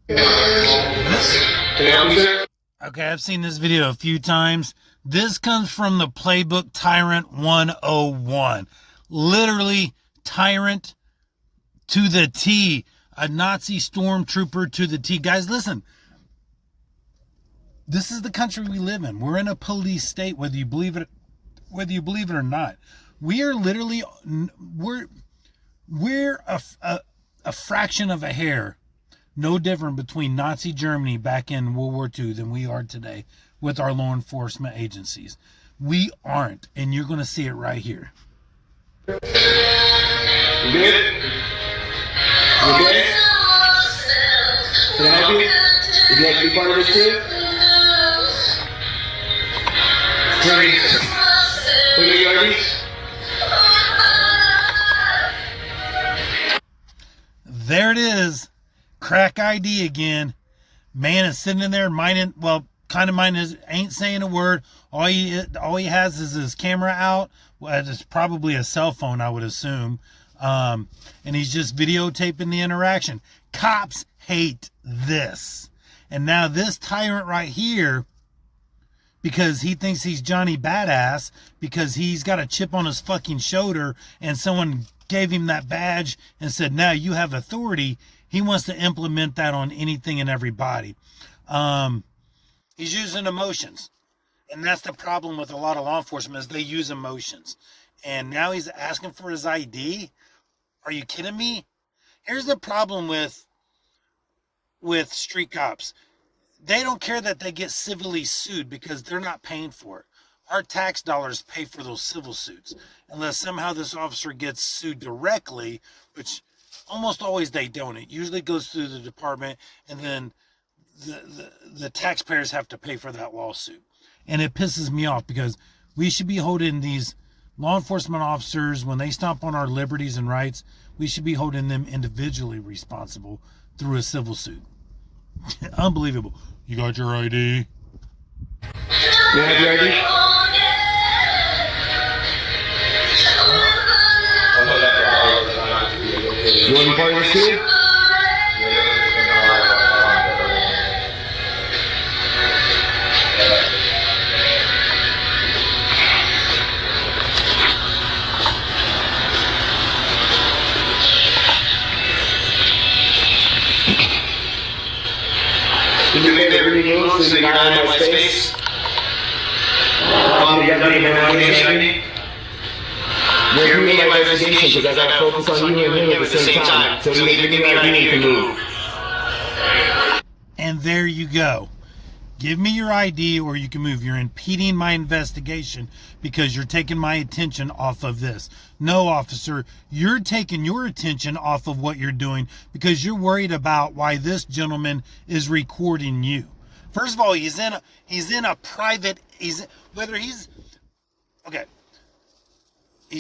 Okay, I've seen this video a few times. This comes from the playbook Tyrant 101. Literally, tyrant to the T. A Nazi stormtrooper to the T. Guys, listen. This is the country we live in. We're in a police state, whether you believe it or not. We are literally, we're a fraction of a hair, no different between Nazi Germany back in World War II than we are today with our law enforcement agencies. We aren't, and you're going to see it right here. You good? You okay? Can I help you? Would you like to be part of this too? There it is. Crack ID again. Man is sitting in there minding ain't saying a word. All he has is his camera out. Well, it's probably a cell phone, I would assume. And he's just videotaping the interaction. Cops hate this. And now this tyrant right here, because he thinks he's Johnny Badass, because he's got a chip on his fucking shoulder and someone gave him that badge and said, now you have authority. He wants to implement that on anything and everybody. He's using emotions. And that's the problem with a lot of law enforcement is they use emotions. And now he's asking for his ID. Are you kidding me? Here's the problem with street cops. They don't care that they get civilly sued because they're not paying for it. Our tax dollars pay for those civil suits. Unless somehow this officer gets sued directly, which almost always they don't. It usually goes through the department, and then the taxpayers have to pay for that lawsuit. And it pisses me off because we should be holding these law enforcement officers, when they stomp on our liberties and rights, we should be holding them individually responsible through a civil suit. Unbelievable. You got your ID? You have your ID? You want to be part of this too? Can you make it really move so you're not in my space? You got any investigation? You're me in my investigation because I got to focus on you and him at the same time. So you either give me your ID or you can move. And there you go. Give me your ID or you can move. You're impeding my investigation because you're taking my attention off of this. No, officer, you're taking your attention off of what you're doing because you're worried about why this gentleman is recording you. First of all, he's in a private, he's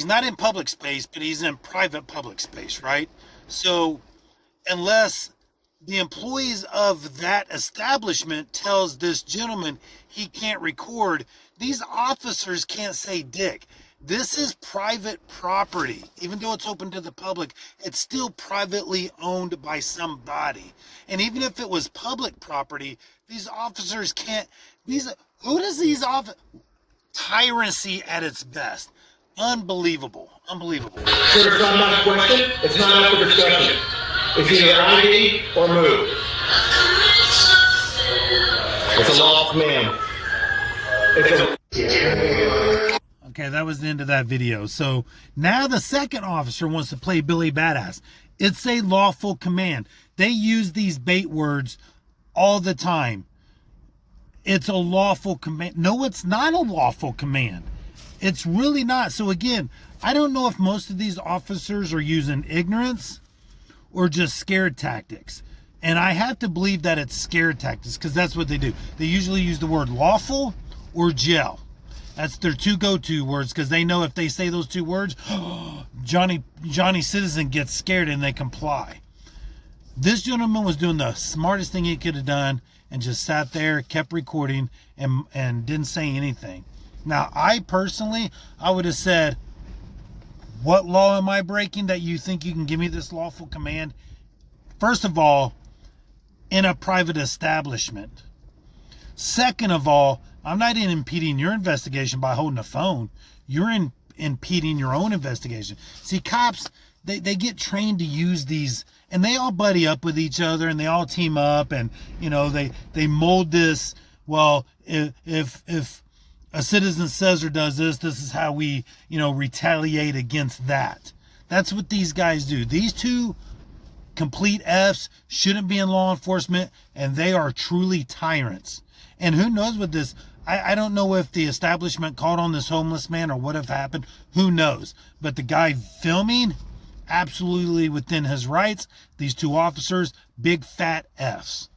not in public space, but he's in private public space, right? So unless the employees of that establishment tells this gentleman he can't record, these officers can't say dick. This is private property. Even though it's open to the public, it's still privately owned by somebody. And even if it was public property, these officers can't, tyrancy at its best. Unbelievable. Unbelievable. So it's not a question, it's not up for discussion. It's either ID or move. It's a law of man. Okay, that was the end of that video. So now the second officer wants to play Billy Badass. It's a lawful command. They use these bait words all the time. It's a lawful command. No, it's not a lawful command. It's really not. So again, I don't know if most of these officers are using ignorance or just scare tactics. And I have to believe that it's scare tactics because that's what they do. They usually use the word lawful or jail. That's their two go-to words because they know if they say those two words, Johnny Citizen gets scared and they comply. This gentleman was doing the smartest thing he could have done and just sat there, kept recording, and didn't say anything. Now, I personally, I would have said, what law am I breaking that you think you can give me this lawful command? First of all, in a private establishment. Second of all, I'm not impeding your investigation by holding a phone. You're impeding your own investigation. See, cops, they get trained to use these, and they all buddy up with each other, and they all team up, and, you know, they mold this. Well, if a citizen says or does this, this is how we, you know, retaliate against that. That's what these guys do. These two complete Fs shouldn't be in law enforcement, and they are truly tyrants. And who knows what this, I don't know if the establishment called on this homeless man or what have happened. Who knows? But the guy filming, absolutely within his rights. These two officers, big fat Fs.